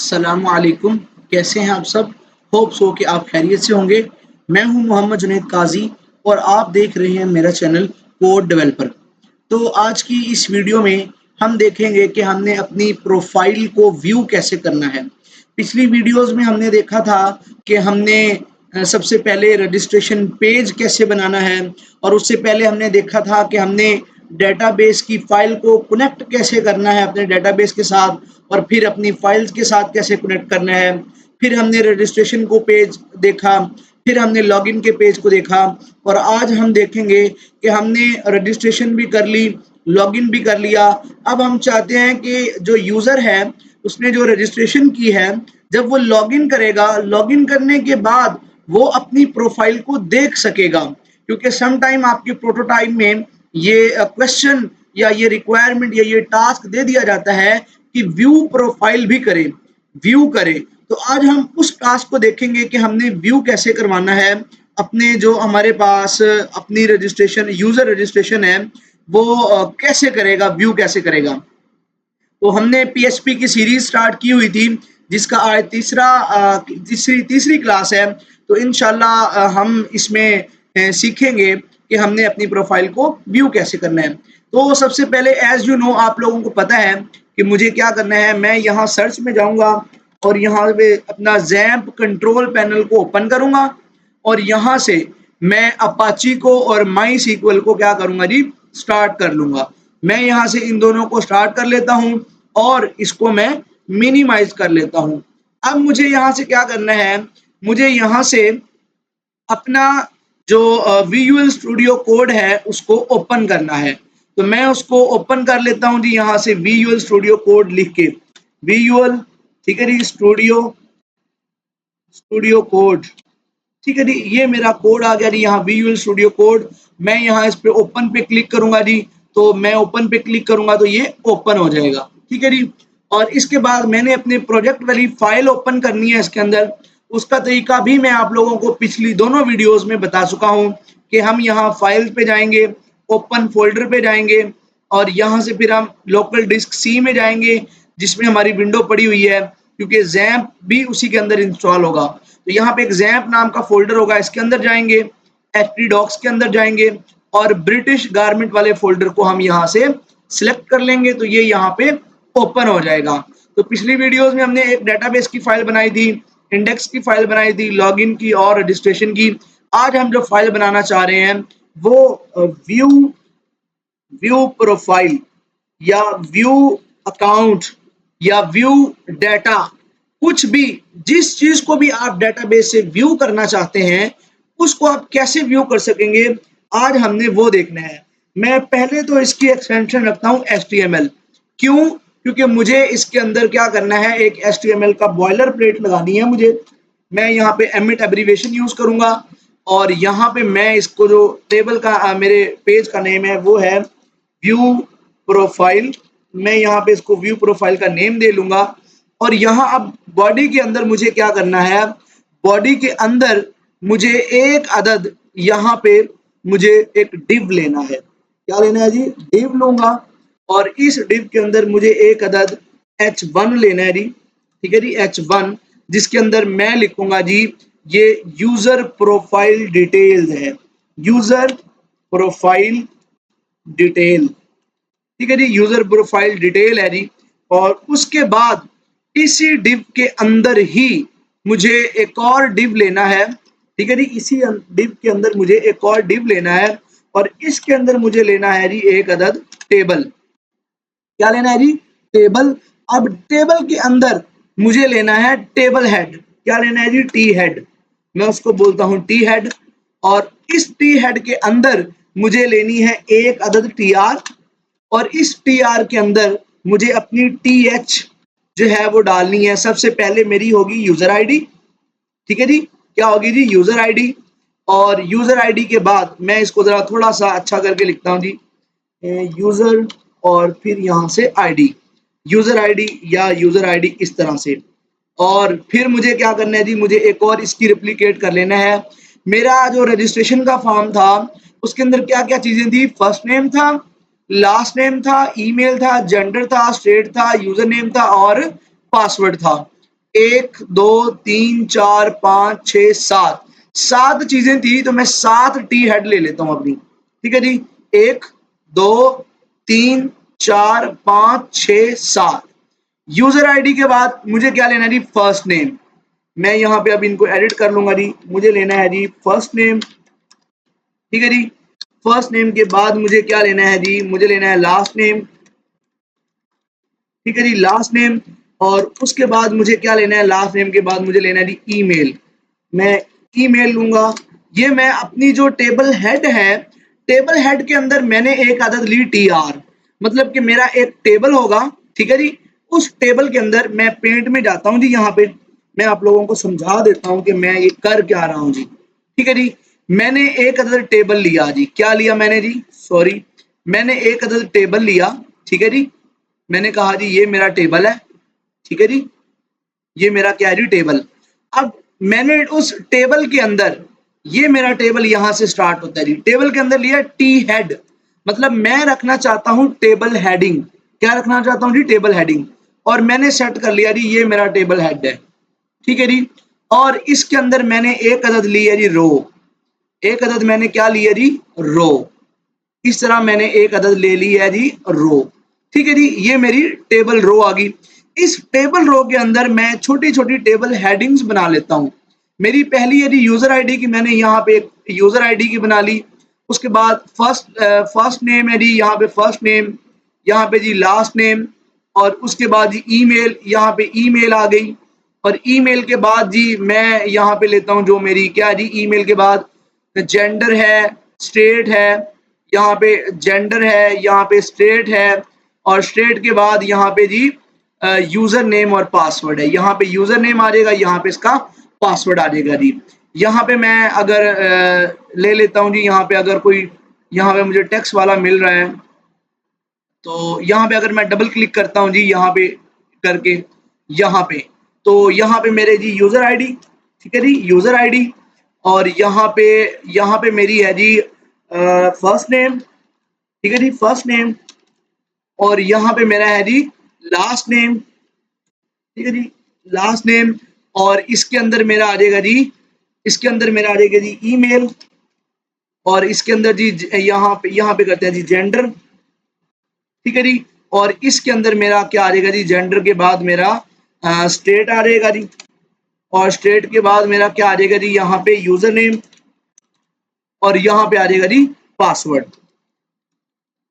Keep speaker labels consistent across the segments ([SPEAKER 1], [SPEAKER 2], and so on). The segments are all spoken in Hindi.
[SPEAKER 1] अस्सलामुअलैकुम, कैसे हैं आप सब? होप सो कि आप खैरियत से होंगे। मैं हूं मोहम्मद जुनैद काज़ी और आप देख रहे हैं मेरा चैनल कोड डेवलपर। तो आज की इस वीडियो में हम देखेंगे कि हमने अपनी प्रोफाइल को व्यू कैसे करना है। पिछली वीडियोज़ में हमने देखा था कि हमने सबसे पहले रजिस्ट्रेशन पेज कैसे बनाना है और उससे पहले हमने देखा था कि हमने डेटाबेस की फ़ाइल को कनेक्ट कैसे करना है अपने डेटाबेस के साथ और फिर अपनी फ़ाइल्स के साथ कैसे कनेक्ट करना है। फिर हमने रजिस्ट्रेशन को पेज देखा, फिर हमने लॉगिन के पेज को देखा और आज हम देखेंगे कि हमने रजिस्ट्रेशन भी कर ली, लॉगिन भी कर लिया। अब हम चाहते हैं कि जो यूज़र है, उसने जो रजिस्ट्रेशन की है, जब वो लॉगिन करेगा, लॉगिन करने के बाद वो अपनी प्रोफ़ाइल को देख सकेगा। क्योंकि सम टाइम आपके प्रोटोटाइप में ये क्वेश्चन या ये रिक्वायरमेंट या ये टास्क दे दिया जाता है कि व्यू प्रोफ़ाइल भी करें, व्यू करें। तो आज हम उस टास्क को देखेंगे कि हमने व्यू कैसे करवाना है, अपने जो हमारे पास अपनी रजिस्ट्रेशन यूज़र रजिस्ट्रेशन है, वो कैसे करेगा, व्यू कैसे करेगा। तो हमने पीएचपी की सीरीज़ स्टार्ट की हुई थी, जिसका आज तीसरी क्लास है। तो इंशाल्लाह हम इसमें सीखेंगे कि हमने अपनी प्रोफ़ाइल को व्यू कैसे करना है। तो सबसे पहले एज़ यू नो आप लोगों को पता है कि मुझे क्या करना है, मैं यहाँ सर्च में जाऊँगा और यहाँ पे अपना ज़ैम्प कंट्रोल पैनल को ओपन करूँगा और यहाँ से मैं अपाची को और माई सीक्वल को क्या करूँगा जी, स्टार्ट कर लूँगा। मैं यहाँ से इन दोनों को स्टार्ट कर लेता हूँ और इसको मैं मिनिमाइज़ कर लेता हूँ। अब मुझे यहाँ से क्या करना है, मुझे यहाँ से अपना जो विजुअल स्टूडियो कोड है उसको ओपन करना है। तो मैं उसको ओपन कर लेता हूँ जी, यहाँ से विजुअल स्टूडियो कोड लिख के, विजुअल, ठीक है जी, स्टूडियो कोड, ठीक है जी, ये मेरा कोड आ गया जी यहाँ विजुअल स्टूडियो कोड। मैं यहाँ इस पे ओपन पे क्लिक करूँगा जी, तो मैं ओपन पे क्लिक करूँगा तो ये ओपन हो जाएगा, ठीक है जी। और इसके बाद मैंने अपने प्रोजेक्ट वाली फ़ाइल ओपन करनी है इसके अंदर, उसका तरीका भी मैं आप लोगों को पिछली दोनों वीडियोज़ में बता चुका हूँ कि हम यहाँ फ़ाइल पे जाएँगे, ओपन फ़ोल्डर पे जाएँगे और यहाँ से फिर हम लोकल डिस्क सी में जाएँगे, जिसमें हमारी विंडो पड़ी हुई है, क्योंकि ज़ैम्प भी उसी के अंदर इंस्टॉल होगा। तो यहाँ पे एक ज़ैम्प नाम का फ़ोल्डर होगा, इसके अंदर जाएँगे, htdocs के अंदर जाएँगे और ब्रिटिश गारमेंट वाले फ़ोल्डर को हम यहाँ से सिलेक्ट कर लेंगे, तो ये यहाँ पे ओपन हो जाएगा। तो पिछली वीडियोज़ में हमने एक डेटाबेस की फ़ाइल बनाई थी, इंडेक्स की फ़ाइल बनाई थी, लॉगिन की और रजिस्ट्रेशन की। आज हम जो फ़ाइल बनाना चाह रहे हैं वो व्यू प्रोफ़ाइल या व्यू अकाउंट या व्यू डाटा, कुछ भी, जिस चीज़ को भी आप डेटाबेस से व्यू करना चाहते हैं, उसको आप कैसे व्यू कर सकेंगे, आज हमने वो देखना है। मैं पहले तो इसकी एक्सटेंशन रखता हूँ HTML। क्यों? क्योंकि मुझे इसके अंदर क्या करना है, एक HTML का बॉयलर प्लेट लगानी है मुझे। मैं यहाँ पे एमिट एब्रीविएशन यूज़ करूँगा और यहाँ पे मैं इसको जो टेबल का मेरे पेज का नेम है वो है व्यू प्रोफाइल। मैं यहाँ पे इसको व्यू प्रोफाइल का नेम दे लूँगा और यहाँ अब बॉडी के अंदर मुझे क्या करना है, बॉडी के अंदर मुझे एक अदद यहाँ पे मुझे एक डिव लेना है। क्या लेना है जी? डिव लूँगा और इस डिव के अंदर मुझे एक अदद h1 लेना है जी, ठीक है जी, h1, जिसके अंदर मैं लिखूँगा जी ये यूज़र प्रोफाइल डिटेल्स है, यूज़र प्रोफाइल डिटेल, ठीक है जी, यूज़र प्रोफाइल डिटेल है जी। और उसके बाद इसी डिव के अंदर ही मुझे एक और डिव लेना है, ठीक है जी, इसी डिव के अंदर मुझे एक और डिव लेना है और इसके अंदर मुझे लेना है जी एक अदद टेबल। क्या लेना है जी? टेबल। अब टेबल के अंदर मुझे लेना है टेबल हेड। क्या लेना है जी? T head. मैं उसको बोलता हूँ टी हेड और इस टी हेड के अंदर मुझे लेनी है एक अदद टी आर और इस टी आर के अंदर मुझे अपनी टी एच जो है वो डालनी है। सबसे पहले मेरी होगी यूज़र आईडी, ठीक है जी, क्या होगी जी? User ID. और यूज़र आईडी के बाद मैं इसको ज़रा थोड़ा सा अच्छा करके लिखता हूँ जी, यूज़र और फिर यहाँ से आईडी, यूज़र आईडी या यूज़र आईडी इस तरह से। और फिर मुझे क्या करना है जी, मुझे एक और इसकी रेप्लिकेट कर लेना है। मेरा जो रजिस्ट्रेशन का फॉर्म था उसके अंदर क्या-क्या चीज़ें थी, फर्स्ट नेम था, लास्ट नेम था, ईमेल था, जेंडर था, स्टेट था, यूज़र नेम था और पासवर्ड था। 1 2 3 4 5 6 7 7 चीजें थी, तो मैं 7 टी हेड ले लेता हूं अपनी। ठीक है जी, 1 2 3 4 5 6 7। यूजर आईडी के बाद मुझे क्या लेना है जी, फर्स्ट नेम। मैं यहाँ पे अब इनको एडिट कर लूंगा जी। मुझे लेना है जी फर्स्ट नेम। ठीक है जी, फर्स्ट नेम के बाद मुझे क्या लेना है जी, मुझे लेना है लास्ट नेम। ठीक है जी, लास्ट नेम। और उसके बाद मुझे क्या लेना है, लास्ट नेम के बाद मुझे लेना है जी ईमेल। मैं ईमेल लूंगा। ये मैं अपनी जो टेबल हेड है, टेबल हेड के अंदर मैंने एक आदत ली टीआर, मतलब कि मेरा एक टेबल होगा। ठीक है जी, उस टेबल के अंदर मैं पेंट में जाता हूँ जी। यहाँ पे मैं आप लोगों को समझा देता हूँ कि मैं ये कर क्या रहा हूँ जी। ठीक है जी, मैंने एक अदद टेबल लिया जी। क्या लिया मैंने जी, सॉरी, मैंने एक अदद टेबल लिया। ठीक है जी, मैंने कहा जी ये मेरा टेबल है। ठीक है जी, ये मेरा क्या है जी टेबल। अब मैंने उस टेबल के अंदर, ये मेरा टेबल यहां से स्टार्ट होता है जी। टेबल के अंदर लिया टी हेड, मतलब मैं रखना चाहता हूं टेबल हेडिंग। क्या रखना चाहता हूं जी, टेबल हेडिंग। और मैंने सेट कर लिया जी ये मेरा टेबल हेड है। ठीक है जी, और इसके अंदर मैंने एक अदद ली है जी रो। एक अदद मैंने क्या लिया जी, रो। इस तरह मैंने एक अदद ले ली है जी रो। ठीक है जी, ये मेरी टेबल रो आ गई। इस टेबल रो के अंदर मैं छोटी छोटी टेबल हेडिंग्स बना लेता हूं। मेरी पहली है जी यूजर आईडी की, मैंने यहाँ पे एक यूजर आईडी की बना ली। उसके बाद फर्स्ट नेम है जी, यहाँ पे फर्स्ट नेम, यहाँ पे जी लास्ट नेम, और उसके बाद जी ईमेल, यहाँ पे ईमेल आ गई। और ईमेल के बाद जी मैं यहाँ पे लेता हूँ जो मेरी क्या है जी, ईमेल के बाद जेंडर है, स्टेट है, यहाँ पे जेंडर है, यहाँ पे स्टेट है, और स्टेट के बाद यहाँ पे जी यूजर नेम और पासवर्ड है। यहाँ पे यूजर नेम आ जाएगा, यहाँ पे इसका पासवर्ड आ जाएगा जी। यहाँ पे मैं अगर ले लेता हूँ जी, यहाँ पे अगर कोई, यहाँ पे मुझे टेक्स्ट वाला मिल रहा है, तो यहाँ पे अगर मैं डबल क्लिक करता हूँ जी, यहाँ पे करके, यहाँ पे, तो यहाँ पे मेरे जी यूजर आईडी। ठीक है जी, यूजर आईडी। और यहाँ पे मेरी है जी फर्स्ट नेम। ठीक है जी, फर्स्ट नेम। और यहाँ पे मेरा है जी लास्ट नेम। ठीक है जी, लास्ट नेम। और इसके अंदर मेरा आ जाएगा जी, इसके अंदर मेरा आ जाएगा जी ईमेल। और इसके अंदर जी यहाँ पे करते हैं जी जेंडर। ठीक है जी, और इसके अंदर मेरा क्या आ जाएगा जी, जेंडर के बाद मेरा स्टेट आ जाएगा जी। और स्टेट के बाद मेरा क्या आ जाएगा जी, यहाँ पे यूजर नेम। और यहाँ पे आ जाएगा जी पासवर्ड।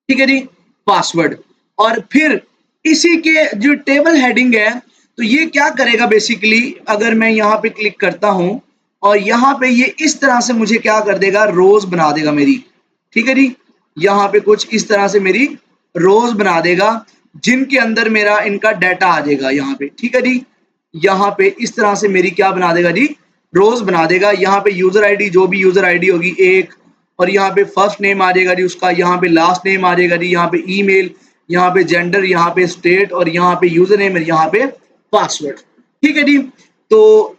[SPEAKER 1] ठीक है जी, पासवर्ड। और फिर इसी के जो टेबल हेडिंग है, तो ये क्या करेगा बेसिकली, अगर मैं यहाँ पे क्लिक करता हूं और यहाँ पे ये इस तरह से मुझे क्या कर देगा, रोज बना देगा मेरी। ठीक है जी, यहाँ पे कुछ इस तरह से मेरी रोज बना देगा, जिनके अंदर मेरा इनका डाटा आ जाएगा यहाँ पे। ठीक है जी, यहाँ पे इस तरह से मेरी क्या बना देगा जी, रोज बना देगा। यहाँ पे यूजर आईडी, जो भी यूजर आईडी होगी एक, और यहाँ पे फर्स्ट नेम आ जाएगा जी उसका, यहाँ पे लास्ट नेम आ जाएगा जी, यहाँ पे ईमेल, यहाँ पे जेंडर, यहाँ पे स्टेट, और यहाँ पे यूजर नेम, यहाँ पे पासवर्ड। ठीक है जी, तो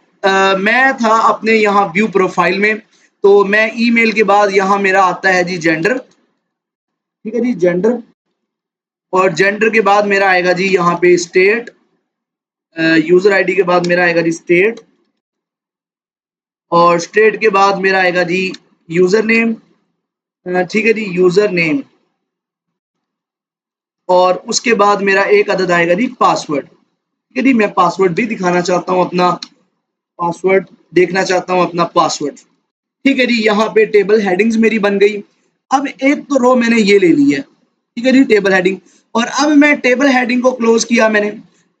[SPEAKER 1] मैं था अपने यहाँ व्यू प्रोफाइल में, तो मैं ईमेल के बाद यहाँ मेरा आता है जी जेंडर। ठीक है जी, जेंडर। और जेंडर के बाद मेरा आएगा जी यहाँ पे स्टेट। यूजर आईडी के बाद मेरा आएगा जी स्टेट। और स्टेट के बाद मेरा आएगा जी यूजर नेम। ठीक है जी, यूजर नेम। और उसके बाद मेरा एक अदद आएगा जी पासवर्ड। ठीक है जी, मैं पासवर्ड भी दिखाना चाहता हूँ अपना, पासवर्ड देखना चाहता हूँ अपना पासवर्ड। ठीक है जी, यहाँ पे टेबल हेडिंग्स मेरी बन गई। अब एक तो रो मैंने ये ले ली है। ठीक है जी, टेबल हेडिंग। और अब मैं टेबल हेडिंग को क्लोज किया मैंने।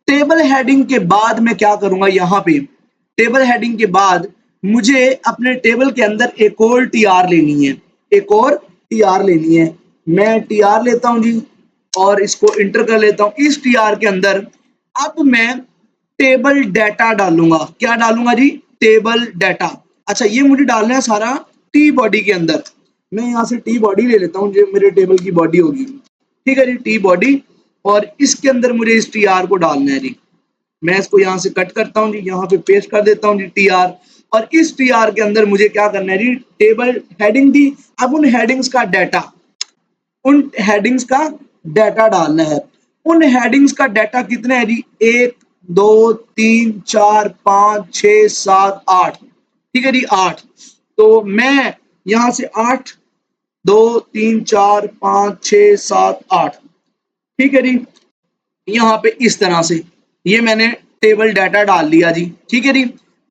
[SPEAKER 1] टेबल हेडिंग के बाद मैं क्या करूंगा, यहाँ पे टेबल हेडिंग के बाद मुझे अपने टेबल के अंदर एक और टीआर लेनी है, एक और टीआर लेनी है। मैं टीआर लेता हूं जी, और इसको इंटर कर लेता हूं। इस टीआर के अंदर अब मैं टेबल डाटा डालूंगा। क्या डालूंगा जी, टेबल डाटा। अच्छा, ये मुझे डालना है सारा टी बॉडी के अंदर। मैं यहाँ से टी बॉडी ले लेता हूँ, जो मेरे टेबल की बॉडी होगी। ठीक है जी, टी बॉडी। और इसके अंदर मुझे इस टीआर को डालना है जी। मैं इसको यहाँ से कट करता हूँ जी, यहाँ पे पेस्ट कर देता हूँ जी टीआर। और इस टीआर के अंदर मुझे क्या करना है जी, टेबल हेडिंग दी। अब उन हेडिंग्स का डाटा, उन हेडिंग्स का डाटा डालना है। उन हेडिंग्स का डाटा कितना है जी, 1 2 3 4 5 6 7 8, ठीक है जी 8। तो मैं यहाँ से 8 2 3 4 5 6 7 8, ठीक है जी। यहाँ पे इस तरह से ये मैंने टेबल डाटा डाल दिया जी, ठीक है जी।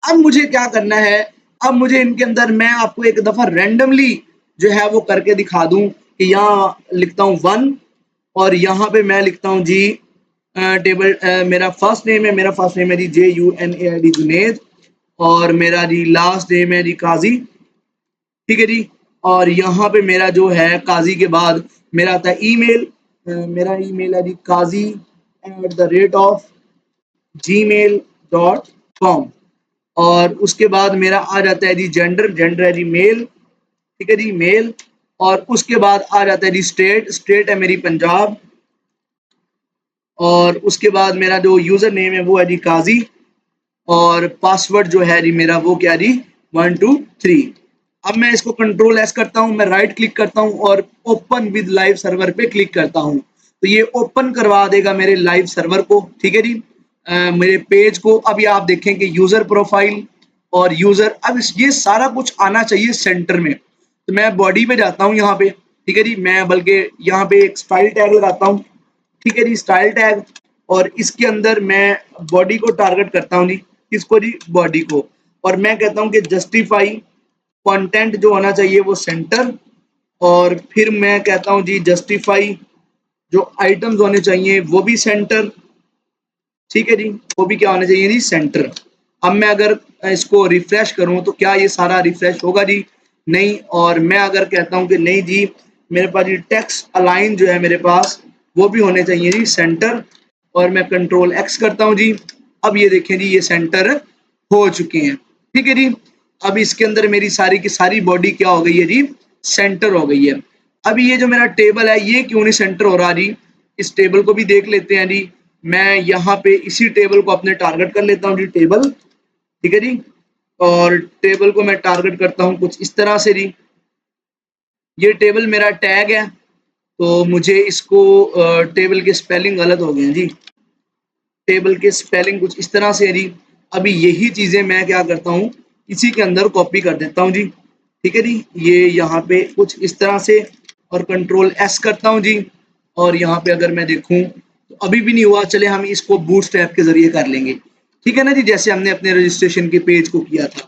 [SPEAKER 1] अब मुझे क्या करना है, अब मुझे इनके अंदर मैं आपको एक दफा रैंडमली जो है वो करके दिखा दूं कि यहाँ लिखता हूँ 1 और यहाँ पे मैं लिखता हूँ जी टेबल मेरा फर्स्ट नेम है, मेरा फर्स्ट नेम है जी JUNAID जुनेद, और मेरा जी लास्ट नेम है जी काजी, ठीक है जी। और यहाँ पे मेरा जो है काजी के बाद मेरा आता है ईमेल, मेरा ईमेल है जी kazi@gmail.com, और उसके बाद मेरा आ जाता है जी जेंडर, जेंडर है जी मेल, ठीक है जी मेल। और उसके बाद आ जाता है जी स्टेट, स्टेट है मेरी पंजाब। और उसके बाद मेरा जो यूजर नेम है वो है जी काजी, और पासवर्ड जो है जी मेरा वो क्या जी 1 2 3। अब मैं इसको कंट्रोल एस करता हूँ, मैं राइट क्लिक करता हूँ और ओपन विद लाइव सर्वर पे क्लिक करता हूँ, तो ये ओपन करवा देगा मेरे लाइव सर्वर को, ठीक है जी मेरे पेज को। अभी आप देखें कि यूजर प्रोफाइल और यूजर, अब ये सारा कुछ आना चाहिए सेंटर में। तो मैं बॉडी पे जाता हूँ यहाँ पे, ठीक है जी, मैं बल्कि यहाँ पे एक स्टाइल टैग लगाता हूँ, ठीक है जी स्टाइल टैग। और इसके अंदर मैं बॉडी को टारगेट करता हूँ जी, किसको जी बॉडी को। और मैं कहता हूँ कि जस्टिफाई कंटेंट जो होना चाहिए वो सेंटर, और फिर मैं कहता हूँ जी जस्टिफाई जो आइटम्स होने चाहिए वो भी सेंटर, ठीक है जी वो भी क्या होना चाहिए जी सेंटर। अब मैं अगर इसको रिफ्रेश करूं तो क्या ये सारा रिफ्रेश होगा जी, नहीं। और मैं अगर कहता हूं कि नहीं जी मेरे पास जी टेक्स्ट अलाइन जो है मेरे पास वो भी होने चाहिए जी सेंटर, और मैं कंट्रोल एक्स करता हूं जी। अब ये देखें जी ये सेंटर हो चुके हैं, ठीक है जी। अब इसके अंदर मेरी सारी की सारी बॉडी क्या हो गई है जी सेंटर हो गई है। अभी ये जो मेरा टेबल है ये क्यों नहीं सेंटर हो रहा जी, इस टेबल को भी देख लेते हैं जी। मैं यहाँ पे इसी टेबल को अपने टारगेट कर लेता हूँ जी टेबल, ठीक है जी। और टेबल को मैं टारगेट करता हूँ कुछ इस तरह से जी। ये टेबल मेरा टैग है, तो मुझे इसको टेबल के स्पेलिंग गलत हो गए हैं जी, टेबल के स्पेलिंग कुछ इस तरह से है जी। अभी यही चीजें मैं क्या करता हूँ इसी के अंदर कॉपी कर देता हूँ जी, ठीक है जी। ये यहाँ पे कुछ इस तरह से, और कंट्रोल एस करता हूँ जी। और यहाँ पे अगर मैं देखूं तो अभी भी नहीं हुआ, चले हम इसको बूटस्ट्रैप के जरिए कर लेंगे, ठीक है ना जी, जैसे हमने अपने रजिस्ट्रेशन के पेज को किया था,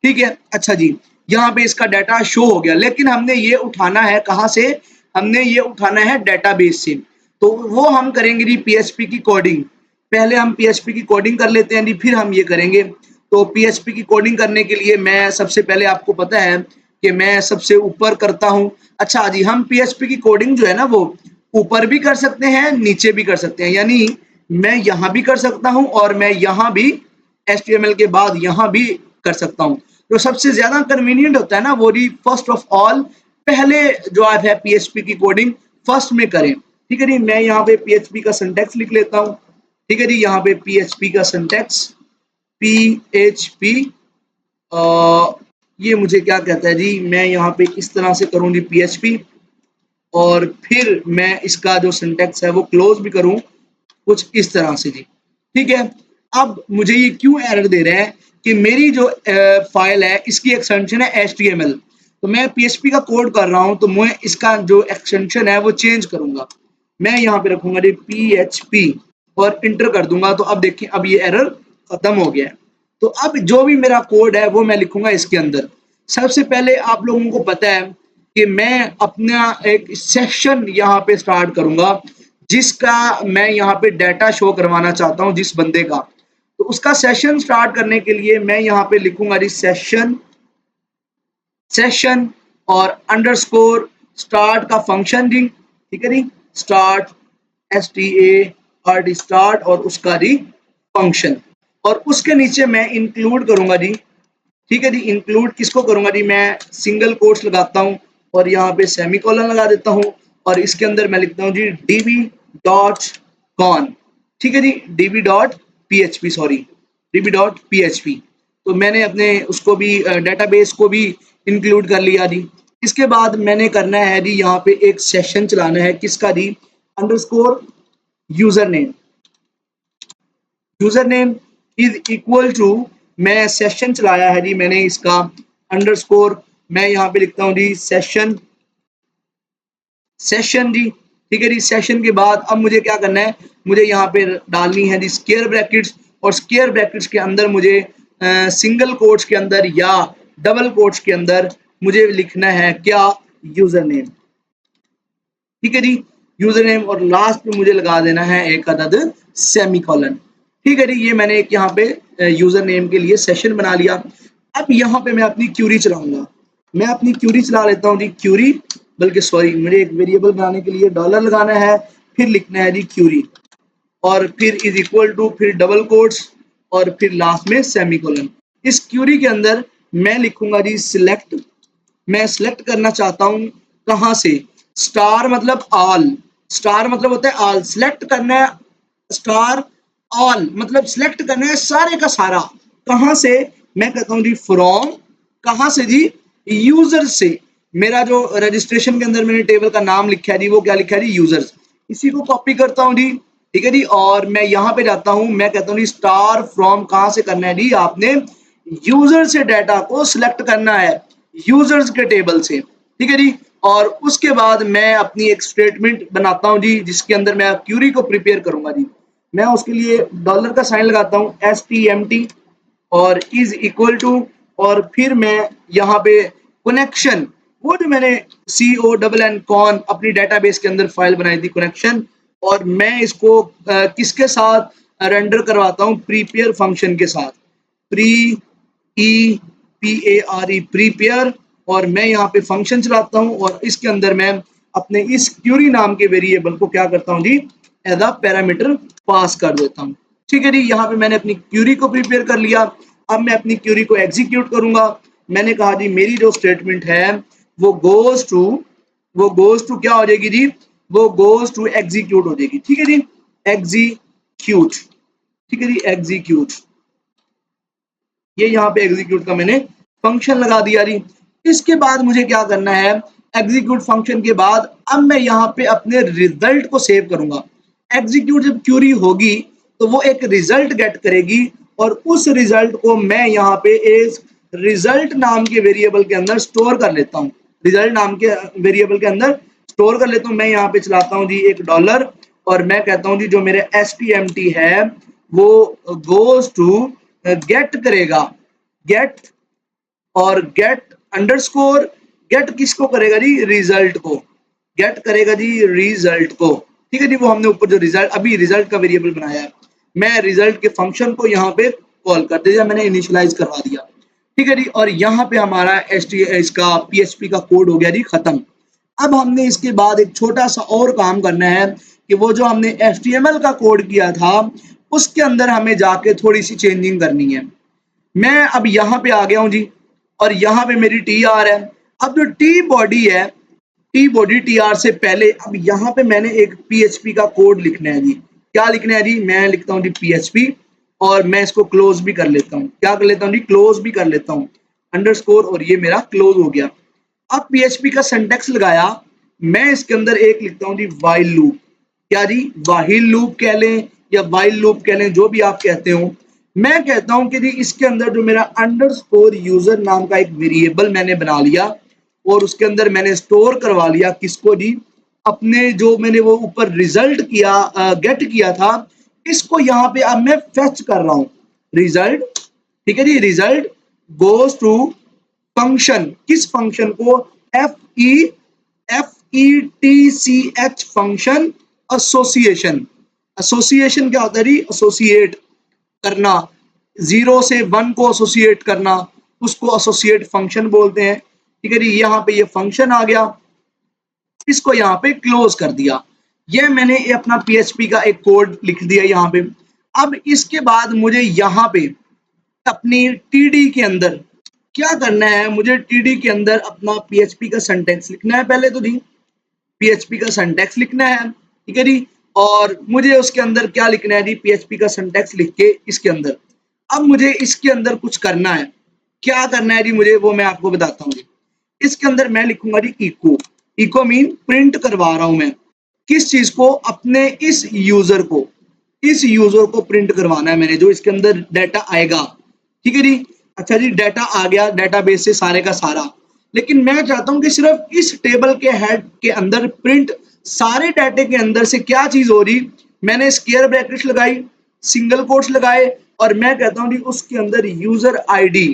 [SPEAKER 1] ठीक है। अच्छा जी यहाँ पे इसका डाटा शो हो गया, लेकिन हमने ये उठाना है कहाँ से, हमने ये उठाना है डेटाबेस से। तो वो हम करेंगे जी पीएचपी की कोडिंग, पहले हम पीएचपी की कोडिंग कर लेते हैं जी, फिर हम ये करेंगे। तो पीएचपी की कोडिंग करने के लिए मैं सबसे पहले, आपको पता है कि मैं सबसे ऊपर करता हूँ। अच्छा जी हम पीएचपी की कोडिंग जो है ना वो ऊपर भी कर सकते हैं नीचे भी कर सकते हैं, यानी मैं यहाँ भी कर सकता हूँ और मैं यहाँ भी एचटीएमएल के बाद यहाँ भी कर सकता हूँ। तो सबसे ज्यादा कन्वीनियंट होता है ना वो जी फर्स्ट ऑफ ऑल पहले जो आप है पीएचपी की कोडिंग फर्स्ट में करें, ठीक है जी। मैं यहाँ पे पीएचपी का सिंटैक्स लिख लेता हूँ, ठीक है जी। यहाँ पे पीएचपी का सिंटैक्स पीएचपी, ये मुझे क्या कहता है जी, मैं यहाँ पे इस तरह से करूँ जी पीएचपी, और फिर मैं इसका जो सिंटैक्स है वो क्लोज भी करूँ कुछ इस तरह से जी, ठीक है। अब मुझे ये क्यों एरर दे रहा है कि मेरी जो फाइल है इसकी एक्सटेंशन है HTML, तो मैं पीएचपी का कोड कर रहा हूं तो मैं इसका जो एक्सटेंशन है वो चेंज करूंगा। मैं यहाँ पे रखूंगा जी PHP और इंटर कर दूंगा, तो अब देखिए अब ये एरर खत्म हो गया है। तो अब जो भी मेरा कोड है वो मैं लिखूंगा इसके अंदर। सबसे पहले आप लोगों को पता है कि मैं अपना एक सेक्शन यहाँ पे स्टार्ट करूंगा जिसका मैं यहाँ पे डाटा शो करवाना चाहता हूँ जिस बंदे का। तो उसका सेशन स्टार्ट करने के लिए मैं यहाँ पे लिखूंगा जी सेशन, सेशन और अंडरस्कोर स्टार्ट का फंक्शन जी, ठीक है जी। स्टार्ट START स्टार्ट और उसका जी फंक्शन, और उसके नीचे मैं इंक्लूड करूंगा जी, ठीक है जी। इंक्लूड किसको करूंगा जी, मैं सिंगल कोट्स लगाता हूँ और यहाँ पे सेमीकोलन लगा देता हूँ, और इसके अंदर मैं लिखता हूँ जी db.con, ठीक है जी, db.php, सॉरी db.php। तो मैंने अपने उसको भी डेटाबेस को भी इंक्लूड कर लिया जी। इसके बाद मैंने करना है जी यहाँ पे एक सेशन चलाना है किसका जी, underscore user name, user name is equal to, मैं सेशन चलाया है जी मैंने इसका अंडरस्कोर, मैं यहाँ पे लिखता हूँ जी सेशन, सेशन जी, ठीक है जी। सेशन के बाद अब मुझे क्या करना है, मुझे यहाँ पे डालनी है जी स्क्वायर ब्रैकेट्स, और स्क्वायर ब्रैकेट्स के अंदर मुझे सिंगल कोट्स के अंदर या डबल कोट्स के अंदर मुझे लिखना है क्या, यूजर नेम, ठीक है जी, यूजर नेम, और लास्ट में मुझे लगा देना है एक अदद सेमीकोलन, ठीक है जी। ये मैंने एक यहाँ पे यूजर नेम के लिए सेशन बना लिया। अब यहाँ पे मैं अपनी क्यूरी चलाऊंगा, मैं अपनी क्यूरी चला लेता हूँ जी, क्यूरी, बल्कि सॉरी मुझे एक वेरिएबल बनाने के लिए डॉलर लगाना है, फिर लिखना है जी क्यूरी, और फिर इज इक्वल टू, फिर डबल कोट्स, और फिर लास्ट में सेमीकोलन। इस क्यूरी के अंदर मैं लिखूंगा जी सिलेक्ट, मैं सिलेक्ट करना चाहता हूं कहां से, स्टार मतलब ऑल, स्टार मतलब होता है ऑल, सिलेक्ट करना है स्टार ऑल, मतलब सिलेक्ट करना है सारे का सारा, कहां से, मैं कहता हूं जी फ्रॉम, कहां से जी, यूजर से, मेरा जो रजिस्ट्रेशन के अंदर मैंने टेबल का नाम लिखा है जी वो क्या लिखा है जी यूजर्स, इसी को कॉपी करता हूं जी, ठीक है जी। और मैं यहां पे जाता हूं, मैं कहता हूं जी स्टार फ्रॉम, कहां से करना है जी, आपने यूजर से डाटा को सिलेक्ट करना है, यूजर्स के टेबल से, ठीक है जी। और उसके बाद मैं अपनी एक स्टेटमेंट बनाता हूं जी जिसके अंदर मैं क्यूरी को प्रिपेयर करूंगा जी, मैं उसके लिए डॉलर का साइन लगाता हूं STMT, और इज इक्वल टू, और फिर मैं यहाँ पे कनेक्शन, वो जो मैंने CONN कॉन अपनी डेटाबेस के अंदर फाइल बनाई थी कनेक्शन, और मैं इसको किसके साथ रेंडर करवाता हूँ, प्रीपेयर फंक्शन के साथ, प्री ई PARE प्रीपेयर, और मैं यहाँ पे फंक्शन चलाता हूँ, और इसके अंदर मैं अपने इस क्यूरी नाम के वेरिएबल को क्या करता हूँ जी, एज अ पैरामीटर पास कर देता हूँ, ठीक है जी। यहाँ पे मैंने अपनी क्यूरी को प्रिपेयर कर लिया, अब मैं अपनी क्यूरी को एग्जीक्यूट करूंगा, मैंने कहा जी मेरी जो स्टेटमेंट है वो गोज टू, वो गोज टू क्या हो जाएगी जी, वो गोज टू एग्जीक्यूट हो जाएगी, ठीक है जी, एग्जीक्यूट, ठीक है जी, एग्जीक्यूट, ये यहाँ पे एग्जीक्यूट का मैंने फंक्शन लगा दिया जी। इसके बाद मुझे क्या करना है, एग्जीक्यूट फंक्शन के बाद अब मैं यहाँ पे अपने रिजल्ट को सेव करूंगा, एग्जीक्यूट जब क्यूरी होगी तो वो एक रिजल्ट गेट करेगी, और उस रिजल्ट को मैं यहाँ पे इस रिजल्ट नाम के वेरिएबल के अंदर स्टोर कर लेता हूँ, रिजल्ट नाम के वेरिएबल के अंदर स्टोर कर लेता हूँ, मैं यहाँ पे चलाता हूँ जी एक डॉलर, और मैं कहता हूँ जी जो मेरे STMT है वो गोज टू गेट करेगा, गेट, और गेट अंडरस्कोर, गेट किसको करेगा जी, रिजल्ट को, गेट करेगा जी रिजल्ट को, ठीक है जी। वो हमने ऊपर जो रिजल्ट अभी रिजल्ट का वेरिएबल बनाया है, मैं रिजल्ट के फंक्शन को यहाँ पे कॉल कर दिया, मैंने इनिशियलाइज करवा दिया, ठीक है जी। और यहाँ पे हमारा इसका PHP का कोड हो गया जी खत्म। अब हमने इसके बाद एक छोटा सा और काम करना है कि वो जो हमने HTML का कोड किया था उसके अंदर हमें जाके थोड़ी सी चेंजिंग करनी है। मैं अब यहाँ पे आ गया हूँ जी, और यहाँ पे मेरी TR है, अब जो टी बॉडी है, टी बॉडी TR से पहले अब यहाँ पे मैंने एक PHP का कोड लिखना है जी, क्या लिखना है जी, मैं लिखता हूँ जी PHP, और मैं इसको क्लोज भी कर लेता हूँ, क्या कर लेता हूँ जी, क्लोज भी कर लेता हूँ अंडरस्कोर, और ये मेरा क्लोज हो गया। अब PHP का सिंटैक्स लगाया, मैं इसके अंदर एक लिखता हूँ जी व्हाइल लूप, क्या जी, व्हाइल लूप कह लें या व्हाइल लूप कह लें, जो भी आप कहते हो। मैं कहता हूं कि जी इसके अंदर जो मेरा अंडरस्कोर यूजर नाम का एक वेरिएबल मैंने बना लिया, और उसके अंदर मैंने स्टोर करवा लिया किसको जी, अपने जो मैंने वो ऊपर रिजल्ट किया गेट किया था, इसको यहाँ पे अब मैं फेच कर रहा हूं, रिजल्ट, ठीक है जी, रिजल्ट गोज टू फंक्शन, किस फंक्शन को, FETCH फंक्शन एसोसिएशन, एसोसिएशन क्या होता है जी, एसोसिएट करना, 0 से 1 को एसोसिएट करना, उसको एसोसिएट फंक्शन बोलते हैं, ठीक है जी। यहाँ पे ये फंक्शन आ गया, इसको यहाँ पे क्लोज कर दिया, ये मैंने अपना PHP का एक कोड लिख दिया यहाँ पे। अब इसके बाद मुझे यहाँ पे अपनी TD के अंदर क्या करना है, मुझे TD के अंदर अपना PHP का सिंटैक्स लिखना है, पहले तो जी PHP का सिंटैक्स लिखना है, ठीक है जी। और मुझे उसके अंदर क्या लिखना है जी, PHP का सिंटैक्स लिख के इसके अंदर अब मुझे इसके अंदर कुछ करना है, क्या करना है जी मुझे, वो मैं आपको बताता हूँ जी। इसके अंदर मैं लिखूंगा जी इको, इको मीन प्रिंट करवा रहा हूं मैं किस चीज को, अपने इस यूजर को, इस यूजर को प्रिंट करवाना है मैंने, जो इसके अंदर डाटा आएगा, ठीक है जी। अच्छा जी, डाटा आ गया डेटाबेस से सारे का सारा, लेकिन मैं चाहता हूं कि सिर्फ इस टेबल के हेड के अंदर प्रिंट सारे डाटे के अंदर से क्या चीज हो रही, मैंने स्क्वायर ब्रैकेट्स लगाई, सिंगल कोट्स लगाए, और मैं कहता हूं जी उसके अंदर यूजर आईडी,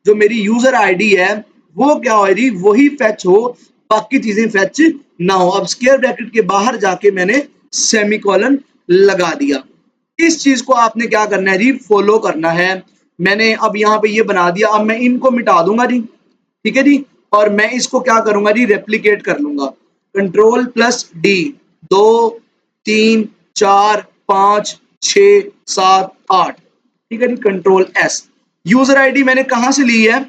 [SPEAKER 1] जो मेरी यूजर आईडी है वो क्या हो रही, वही फेच हो, बाकी चीजें फेच ना हो। अब स्क्वायर ब्रैकेट के बाहर जाके मैंने सेमीकोलन लगा दिया। इस चीज को आपने क्या करना है जी, फॉलो करना है। मैंने अब यहाँ पे ये बना दिया, अब मैं इनको मिटा दूंगा जी, ठीक है जी। और मैं इसको क्या करूंगा जी, रेप्लिकेट कर लूंगा, कंट्रोल प्लस डी, 2 3 4 5 6 7 8, ठीक है जी, कंट्रोल एस। यूजर आईडी मैंने कहां से ली है,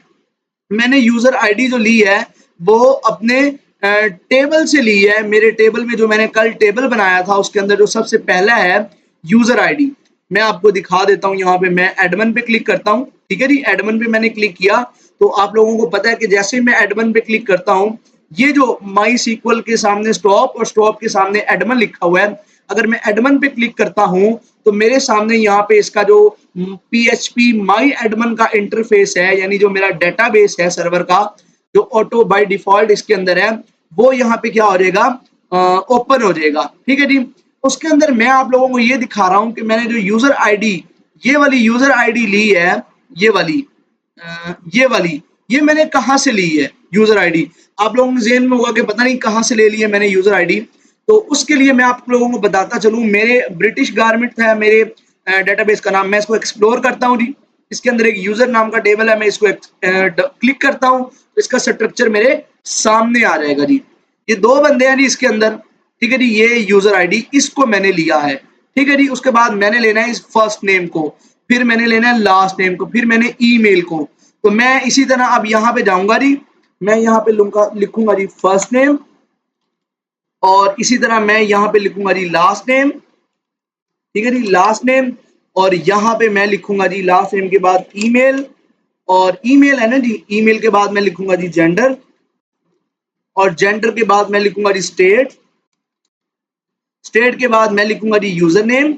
[SPEAKER 1] मैंने यूजर आईडी जो ली है वो अपने टेबल से ली है। मेरे टेबल में जो मैंने कल टेबल बनाया था उसके अंदर जो सबसे पहला है यूजर आईडी, मैं आपको दिखा देता हूं। यहाँ पे मैं एडमिन पे क्लिक करता हूं, ठीक है जी। एडमिन पे मैंने क्लिक किया तो आप लोगों को पता है कि जैसे ही मैं एडमिन पे क्लिक करता हूं, ये जो माई सीक्वल के सामने स्टॉप और स्टॉप के सामने एडमिन लिखा हुआ है, अगर मैं एडमिन पे क्लिक करता हूं तो मेरे सामने यहाँ पे इसका जो PHP माई एडमिन का इंटरफेस है, यानी जो मेरा डेटाबेस है सर्वर का, जो ऑटो बाय डिफॉल्ट इसके अंदर है, वो यहाँ पे क्या हो जाएगा, ओपन हो जाएगा, ठीक है जी। उसके अंदर मैं आप लोगों को ये दिखा रहा हूं कि मैंने जो यूजर आईडी, ये वाली यूजर आईडी ली है, ये वाली ये मैंने कहां से ली है यूजर आईडी, आप लोगों के जेहन में होगा कि पता नहीं कहां से ले ली है मैंने यूजर आईडी। तो उसके लिए मैं आप लोगों को बताता चलूं, मेरे ब्रिटिश गारमेंट है मेरे डेटाबेस का नाम, मैं इसको एक्सप्लोर करता हूं जी। इसके अंदर एक यूजर नाम का टेबल है, मैं इसको क्लिक करता हूं तो इसका स्ट्रक्चर मेरे सामने आ जाएगा जी। ये 2 बंदे हैं जी इसके अंदर, ठीक है जी। ये यूजर आईडी इसको मैंने लिया है, ठीक है जी। उसके बाद मैंने लेना है इस फर्स्ट नेम को, फिर मैंने लेना है लास्ट नेम को, फिर मैंने ईमेल को। तो मैं इसी तरह अब यहाँ पे जाऊंगा जी, मैं यहाँ पे लिखूंगा जी फर्स्ट नेम, और इसी तरह मैं यहाँ पे लिखूंगा जी लास्ट नेम, ठीक है जी, लास्ट नेम। और यहाँ पे मैं लिखूंगा जी लास्ट नेम के बाद ईमेल, और ईमेल है ना जी, ईमेल के बाद मैं लिखूंगा जी जेंडर, और जेंडर के बाद मैं लिखूंगा जी स्टेट, स्टेट के बाद मैं लिखूंगा जी यूजर नेम,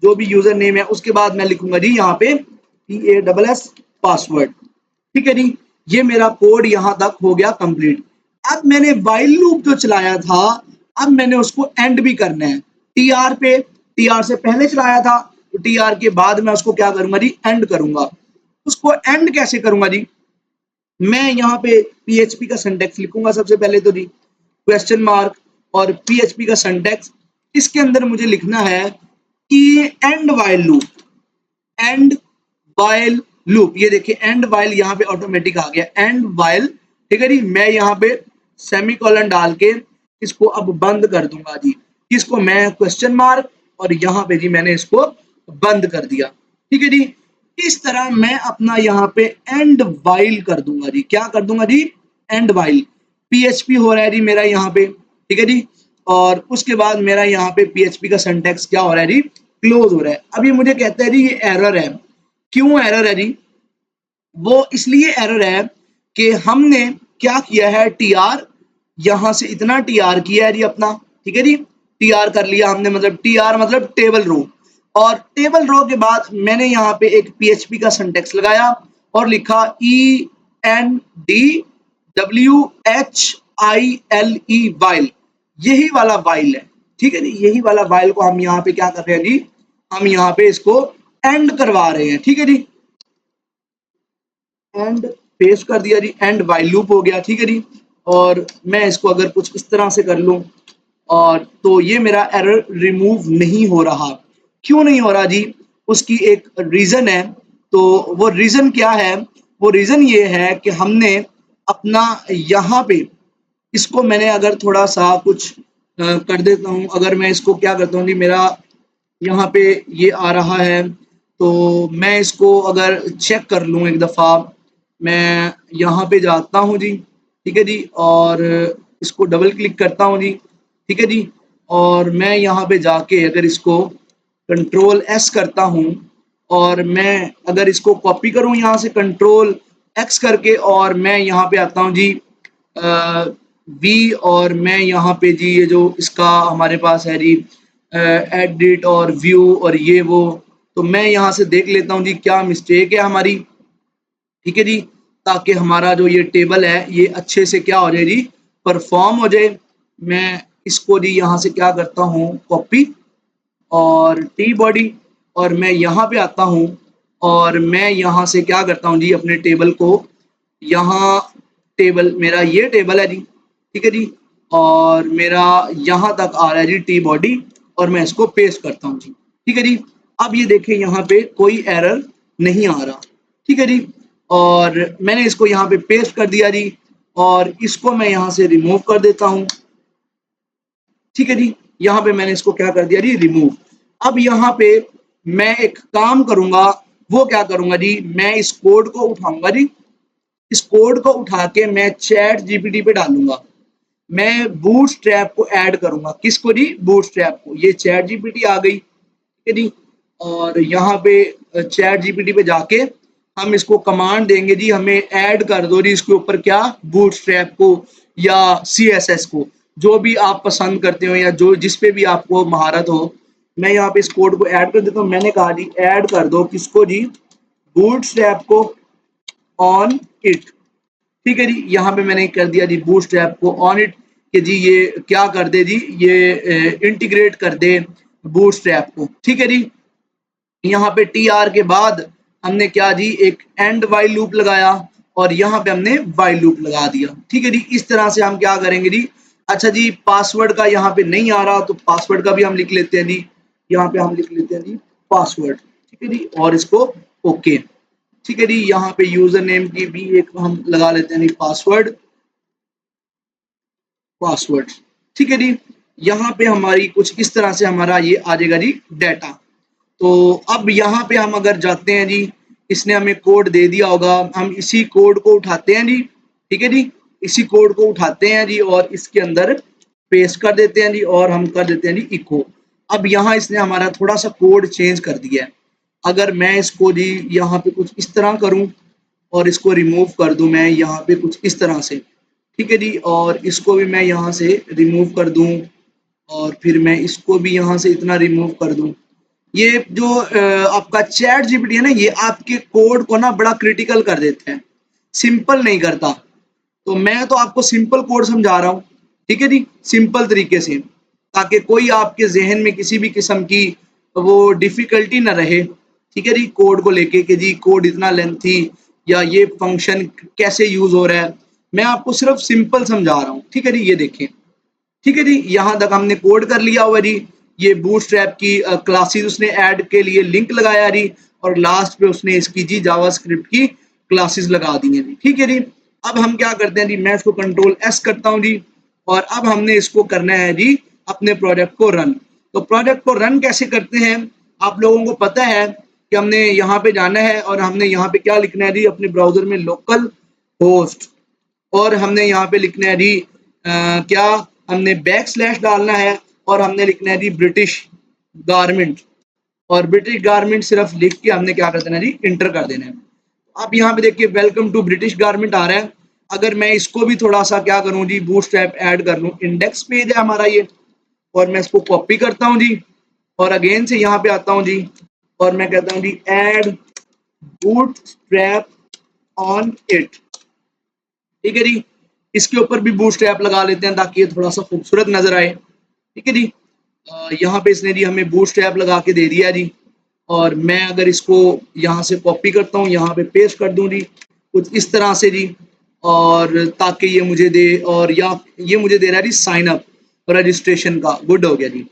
[SPEAKER 1] जो भी यूजर नेम है उसके बाद मैं लिखूंगा जी यहाँ पे PASS पासवर्ड, ठीक है जी। ये मेरा कोड यहाँ तक हो गया कंप्लीट। अब मैंने व्हाइल लूप जो चलाया था, अब मैंने उसको एंड भी करना है TR पे, TR से पहले चलाया था तो TR के बाद मैं उसको क्या करूंगा जी, एंड करूंगा। उसको एंड कैसे करूंगा जी, मैं यहाँ पे PHP का सिंटैक्स लिखूंगा सबसे पहले तो जी, क्वेश्चन मार्क और PHP का सिंटैक्स। इसके अंदर मुझे लिखना है कि and while loop, and while loop, ये देखिए एंड व्हाइल यहाँ पे ऑटोमेटिक आ गया, एंड व्हाइल, ठीक है जी। मैं यहाँ पे सेमीकोलन डाल के इसको अब बंद कर दूंगा जी, इसको मैं क्वेश्चन मार्क, और यहाँ पे जी मैंने इसको बंद कर दिया, ठीक है जी। इस तरह मैं अपना यहाँ पे एंड व्हाइल कर दूंगा जी, क्या कर दूंगा जी, एंड व्हाइल। PHP हो रहा है जी मेरा यहाँ पे, ठीक है जी। और उसके बाद मेरा यहाँ पे PHP का सिंटैक्स क्या हो रहा है जी, क्लोज हो रहा है। अब ये मुझे कहता है जी ये एरर है, क्यों एरर है जी, वो इसलिए एरर है कि हमने क्या किया है, TR यहां से इतना TR किया है जी अपना, ठीक है जी। TR कर लिया हमने, मतलब TR मतलब टेबल रो, और टेबल रो के बाद मैंने यहाँ पे एक PHP का सिंटैक्स लगाया और लिखा ENDWHILE वाइल, यही वाला वाइल है, ठीक है जी। यही वाला वाइल को हम यहाँ पे क्या कर रहे हैं जी, हम यहाँ पे इसको एंड करवा रहे हैं, ठीक है जी। एंड पेस्ट कर दिया जी, एंड व्हाइल लूप हो गया, ठीक है जी। और मैं इसको अगर कुछ इस तरह से कर लूं, और तो ये मेरा एरर रिमूव नहीं हो रहा, क्यों नहीं हो रहा जी, उसकी एक रीजन है। तो वो रीजन क्या है, वो रीजन ये है कि हमने अपना यहाँ पे इसको मैंने अगर थोड़ा सा कुछ कर देता हूँ, अगर मैं इसको क्या करता हूँ जी, मेरा यहाँ पे ये आ रहा है, तो मैं इसको अगर चेक कर लूँ एक दफ़ा, मैं यहाँ पे जाता हूँ जी, ठीक है जी, और इसको डबल क्लिक करता हूँ जी, ठीक है जी। और मैं यहाँ पे जाके अगर इसको कंट्रोल S करता हूँ, और मैं अगर इसको कॉपी करूँ यहाँ से कंट्रोल X करके, और मैं यहाँ पे आता हूँ जी V, और मैं यहाँ पे जी ये जो इसका हमारे पास है जी एडिट और व्यू और ये वो। तो मैं यहाँ से देख लेता हूँ जी क्या मिस्टेक है हमारी, ठीक है जी, ताकि हमारा जो ये टेबल है ये अच्छे से क्या हो जाए जी, परफॉर्म हो जाए। मैं इसको जी यहाँ से क्या करता हूँ, कॉपी और टी बॉडी, और मैं यहाँ पे आता हूँ और मैं यहाँ से क्या करता हूँ जी, अपने टेबल को यहाँ, टेबल मेरा ये टेबल है जी, ठीक है जी, और मेरा यहाँ तक आ रहा है जी टी बॉडी, और मैं इसको पेस्ट करता हूँ जी, ठीक है जी। अब ये देखिए यहाँ पे कोई एरर नहीं आ रहा, ठीक है जी, और मैंने इसको यहाँ पे पेस्ट कर दिया जी, और इसको मैं यहाँ से रिमूव कर देता हूँ, ठीक है जी। यहाँ पे मैंने इसको क्या कर दिया जी, रिमूव। अब यहाँ पे मैं एक काम करूंगा, वो क्या करूंगा जी, मैं इस कोड को उठाऊंगा जी, इस कोड को उठा के मैं चैट जीपीटी पे डालूंगा, मैं बूटस्ट्रैप को ऐड करूंगा, किसको जी, बूटस्ट्रैप को। ये चैट जीपीटी आ गई, ठीक है जी, और यहाँ पे चैट जीपीटी पे जाके हम इसको कमांड देंगे जी, हमें ऐड कर दो जी इसके ऊपर क्या, बूटस्ट्रैप को या सीएसएस को, जो भी आप पसंद करते हो या जो जिस पे भी आपको महारत हो। मैं यहाँ पे इस कोड को ऐड कर देता हूँ, मैंने कहा जी ऐड कर दो किसको जी, बूटस्ट्रैप को ऑन इट, ठीक है जी। यहाँ पे मैंने कर दिया जी बूटस्ट्रैप को ऑन इट, कि जी ये क्या कर दे जी, ये इंटीग्रेट कर दे बूटस्ट्रैप को, ठीक है जी। यहाँ पे टी आर के बाद हमने क्या जी, एक एंड वाइल लूप लगाया, और यहाँ पे हमने वाइल लूप लगा दिया, ठीक है जी। इस तरह से हम क्या करेंगे जी, अच्छा जी पासवर्ड का यहाँ पे नहीं आ रहा, तो पासवर्ड का भी हम लिख लेते हैं जी, यहाँ पे हम लिख लेते हैं जी पासवर्ड, ठीक है जी, और इसको ओके, ठीक है जी। यहाँ पे यूजर नेम की भी एक हम लगा लेते हैं जी पासवर्ड, पासवर्ड, ठीक है जी। यहाँ पे हमारी कुछ इस तरह से हमारा ये आ जाएगा जी डाटा। तो अब यहाँ पे हम अगर जाते हैं जी, इसने हमें कोड दे दिया होगा, हम इसी कोड को उठाते हैं जी, ठीक है जी, इसी कोड को उठाते हैं जी और इसके अंदर पेस्ट कर देते हैं जी, और हम कर देते हैं जी इको। अब यहाँ इसने हमारा थोड़ा सा कोड चेंज कर दिया है। अगर मैं इसको जी यहाँ पे कुछ इस तरह करूँ और इसको रिमूव कर दूं मैं यहाँ पे कुछ इस तरह से, ठीक है जी, और इसको भी मैं यहाँ से रिमूव कर दूं, और फिर मैं इसको भी यहाँ से इतना रिमूव कर दूं। ये जो आपका चैट जीपीटी है ना, ये आपके कोड को ना बड़ा क्रिटिकल कर देता है, सिंपल नहीं करता। तो मैं तो आपको सिंपल कोड समझा रहा हूँ, ठीक है जी, सिंपल तरीके से, ताकि कोई आपके जहन में किसी भी किस्म की वो डिफिकल्टी ना रहे, ठीक है जी, कोड को लेके कि जी कोड इतना लेंथी या ये फंक्शन कैसे यूज हो रहा है। मैं आपको सिर्फ सिंपल समझा रहा हूँ, ठीक है जी। ये देखें, ठीक है जी, यहाँ तक हमने कोड कर लिया हुआ जी। ये बूटस्ट्रैप की क्लासेस उसने ऐड के लिए लिंक लगाया जी, और लास्ट पे उसने इसकी जी जावास्क्रिप्ट की क्लासेस लगा दी हैं जी, ठीक है जी। अब हम क्या करते हैं जी, मैं इसको कंट्रोल एस करता हूँ जी, और अब हमने इसको करना है जी अपने प्रोजेक्ट को रन। तो प्रोजेक्ट को रन कैसे करते हैं, आप लोगों को पता है कि हमने यहाँ पे जाना है और हमने यहाँ पे क्या लिखना है जी, अपने ब्राउजर में लोकल होस्ट, और हमने यहाँ पे लिखना है जी क्या, हमने बैक स्लैश डालना है, और हमने लिखना है जी ब्रिटिश गारमेंट, और ब्रिटिश गारमेंट सिर्फ लिख के हमने क्या कर देना है जी, इंटर कर देना है। अब यहाँ पे देखिए वेलकम टू ब्रिटिश गारमेंट आ रहा है। अगर मैं इसको भी थोड़ा सा क्या करूँ जी, बूटस्ट्रैप ऐड कर लूँ, इंडेक्स पेज है हमारा ये, और मैं इसको कॉपी करता हूँ जी, और अगेन से यहाँ पे आता हूँ जी, और मैं कहता हूँ जी ऐड बूटस्ट्रैप ऑन इट, ठीक है जी। इसके ऊपर भी बूटस्ट्रैप लगा लेते हैं ताकि ये थोड़ा सा खूबसूरत नजर आए, ठीक है जी। यहाँ पे इसने जी हमें बूटस्ट्रैप लगा के दे दिया जी, और मैं अगर इसको यहाँ से कॉपी करता हूँ, यहाँ पे पेस्ट कर दूँ जी कुछ इस तरह से जी, और ताकि ये मुझे दे, और या ये मुझे दे रहा है जी साइन अप रजिस्ट्रेशन का, गुड हो गया जी।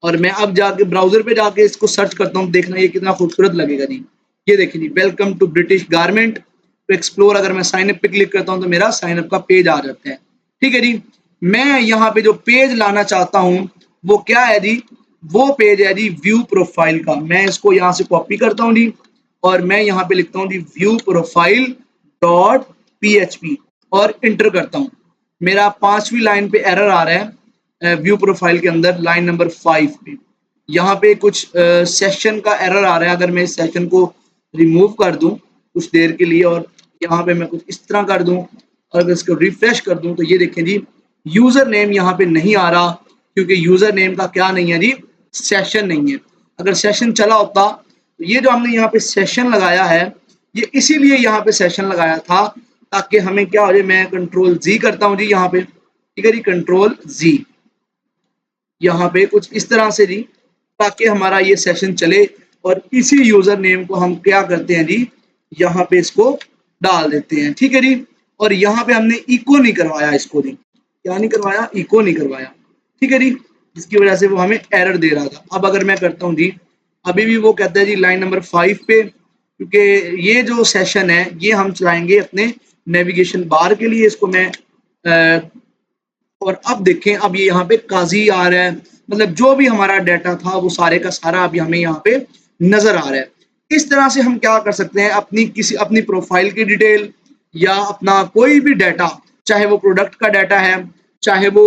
[SPEAKER 1] और मैं अब जाके ब्राउजर पे जाके इसको सर्च करता हूँ, देखना ये कितना खूबसूरत लगेगा जी। ये देखिए जी वेलकम टू ब्रिटिश गारमेंट, तो एक्सप्लोर अगर मैं साइन अप पे क्लिक करता हूँ तो मेरा साइन अप का पेज आ जाता है, ठीक है जी। मैं यहाँ पे जो पेज लाना चाहता हूँ वो क्या है जी, वो पेज है जी व्यू प्रोफाइल का। मैं इसको यहाँ से कॉपी करता हूँ जी, और मैं यहाँ पे लिखता हूँ जी व्यू प्रोफाइल डॉट पीएचपी, और इंटर करता हूँ। मेरा 5वीं लाइन पे एरर आ रहा है व्यू प्रोफाइल के अंदर, लाइन नंबर 5 पे यहाँ पे कुछ सेशन का एरर आ रहा है। अगर मैं इस सेशन को रिमूव कर दूं कुछ देर के लिए, और यहाँ पे मैं कुछ इस तरह कर दूं, और अगर इसको रिफ्रेश कर दूं, तो ये देखें जी यूजर नेम यहाँ पे नहीं आ रहा, क्योंकि यूजर नेम का क्या नहीं है जी, सेशन नहीं है। अगर सेशन चला होता तो ये जो हमने यहाँ पे सेशन लगाया है, ये इसीलिए यहाँ पे सेशन लगाया था ताकि हमें क्या हो जाए, मैं कंट्रोल जी करता हूँ जी यहाँ पे, ठीक है जी, कंट्रोल जी यहाँ पे कुछ इस तरह से जी, ताकि हमारा ये सेशन चले और इसी यूजर नेम को हम क्या करते हैं जी, यहाँ पे इसको डाल देते हैं, ठीक है जी। और यहाँ पे हमने इको नहीं करवाया इसको जी, क्या नहीं करवाया, इको नहीं करवाया, ठीक है जी, जिसकी वजह से वो हमें एरर दे रहा था। अब अगर मैं करता हूँ जी, अभी भी वो कहता है जी लाइन नंबर 5 पे, क्योंकि ये जो सेशन है ये हम चलाएंगे अपने नेविगेशन बार के लिए, इसको मैं और अब देखें, अब ये यहाँ पे काजी आ रहा है, मतलब जो भी हमारा डाटा था वो सारे का सारा अब हमें यहाँ पे नजर आ रहा है। इस तरह से हम क्या कर सकते हैं, अपनी प्रोफाइल की डिटेल या अपना कोई भी डाटा, चाहे वो प्रोडक्ट का डाटा है, चाहे वो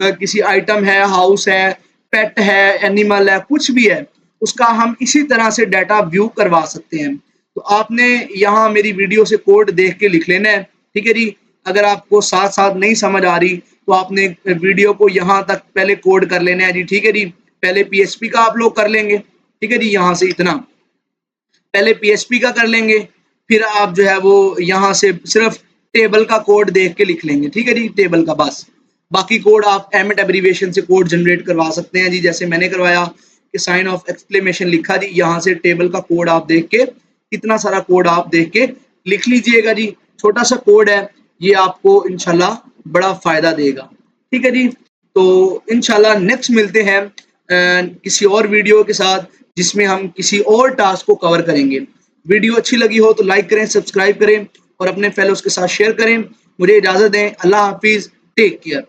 [SPEAKER 1] किसी आइटम है, हाउस है, पेट है, एनिमल है, कुछ भी है, उसका हम इसी तरह से डाटा व्यू करवा सकते हैं। तो आपने यहाँ मेरी वीडियो से कोड देख के लिख लेना है, ठीक है जी। अगर आपको साथ साथ नहीं समझ आ रही तो आपने वीडियो को यहाँ तक पहले कोड कर लेना है जी, ठीक है जी। पहले PHP का आप लोग कर लेंगे, ठीक है जी, यहाँ से इतना पहले PHP का कर लेंगे, फिर आप जो है वो यहाँ से सिर्फ टेबल का कोड देख के लिख लेंगे, ठीक है जी, टेबल का बस। बाकी कोड आप एमिट एब्रीविएशन से कोड जनरेट करवा सकते हैं जी, जैसे मैंने करवाया कि साइन ऑफ एक्सक्लेमेशन लिखा जी, यहाँ से टेबल का कोड आप देख के, इतना सारा कोड आप देख के लिख लीजिएगा जी। छोटा सा कोड है, ये आपको इंशाल्लाह बड़ा फायदा देगा, ठीक है जी। तो इंशाल्लाह नेक्स्ट मिलते हैं किसी और वीडियो के साथ, जिसमें हम किसी और टास्क को कवर करेंगे। वीडियो अच्छी लगी हो तो लाइक करें, सब्सक्राइब करें और अपने फेलोज के साथ शेयर करें। मुझे इजाजत दें, अल्लाह हाफिज, टेक केयर।